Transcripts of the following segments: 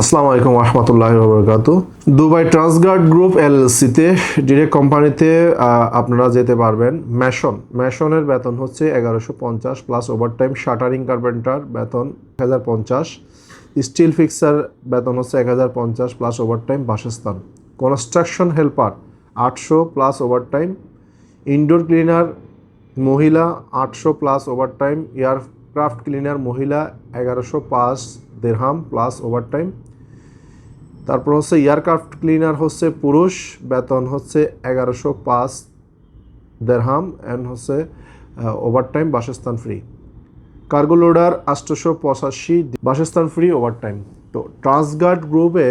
আসসালামু আলাইকুম রহমতুল্লাহি ওয়া বারাকাতুহু। দুবাই ট্রান্সগার্ড গ্রুপ এলএলসিতে ডিরেক্ট কোম্পানিতে আপনারা যেতে পারবেন। মেশনের বেতন হচ্ছে 1150 প্লাস ওভারটাইম। শাটারিং কার্পেন্টার বেতন 1050। স্টিল ফিক্সার বেতন হচ্ছে 1050 প্লাস ওভারটাইম। বাসস্থান। Construction helper 800 plus overtime. Indoor cleaner মহিলা 800 প্লাস ওভারটাইম। এয়ারক্রাফট ক্লিনার মহিলা 1105 দিরহাম প্লাস ওভারটাইম। তারপর হচ্ছে এয়ারক্রাফট ক্লিনার হচ্ছে পুরুষ, বেতন হচ্ছে 1105 দিরহাম অ্যান্ড হচ্ছে ওভারটাইম, বাসস্থান ফ্রি। কার্গো লোডার 885, বাসস্থান ফ্রি, ওভারটাইম। তো ট্রান্সগার্ড গ্রুপে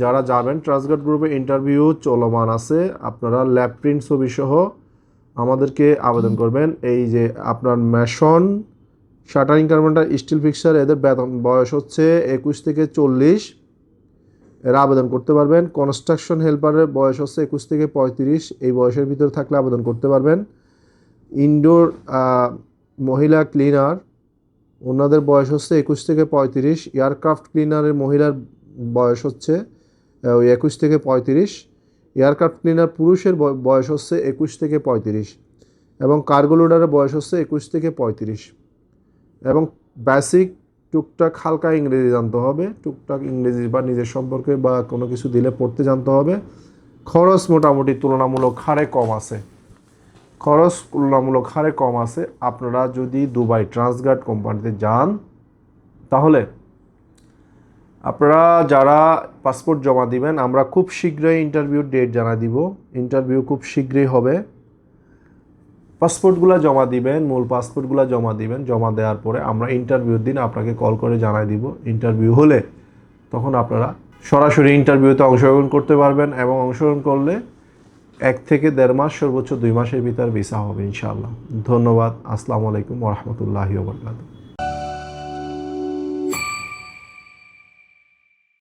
যারা যাবেন, ট্রান্সগার্ড গ্রুপে ইন্টারভিউ চলমান আছে। আপনারা ল্যাব প্রিন্ট ছবি সহ আমাদেরকে আবেদন করবেন। এই যে আপনার mason, shuttering carpenter, still fixer, এদের বেতন বয়স হচ্ছে 21 থেকে 40, এরা আবেদন করতে পারবেন। কনস্ট্রাকশন হেল্পারের বয়স হচ্ছে 21 থেকে 35, এই বয়সের ভিতরে থাকলে আবেদন করতে পারবেন। ইনডোর মহিলা ক্লিনার, ওনাদের বয়স হচ্ছে 21 থেকে 35। এয়ারক্রাফট ক্লিনারের মহিলার বয়স হচ্ছে 21 থেকে 35। এয়ারক্রাফট ক্লিনার পুরুষের বয়স হচ্ছে 21 থেকে 35 এবং কার্গো লোডারের বয়স হচ্ছে 21 থেকে 35। এবং বেসিক টুকটাক হালকা ইংরেজি জানতে হবে, টুকটাক ইংরেজি বা নিজের সম্পর্কে বা কোনো কিছু দিলে পড়তে জানতে হবে। খরচ মোটামুটি তুলনামূলক হারে কম আছে। আপনারা যদি দুবাই ট্রান্সগার্ড কোম্পানিতে যান তাহলে আপনারা যারা পাসপোর্ট জমা দিবেন, আমরা খুব শীঘ্রই ইন্টারভিউর ডেট জানা দিব। ইন্টারভিউ খুব শীঘ্রই হবে। পাসপোর্টগুলো জমা দিবেন, মূল পাসপোর্টগুলো জমা দিবেন। জমা দেওয়ার পরে আমরা ইন্টারভিউর দিন আপনাকে কল করে জানাই দিব। ইন্টারভিউ হলে তখন আপনারা সরাসরি ইন্টারভিউতে অংশগ্রহণ করতে পারবেন এবং অংশগ্রহণ করলে 1 থেকে 1.5 মাস, সর্বোচ্চ 2 মাসের ভিতর ভিসা হবে ইনশাআল্লাহ। ধন্যবাদ। আসসালামু আলাইকুম ওয়া রাহমাতুল্লাহি ওয়া বারাকাতুহু।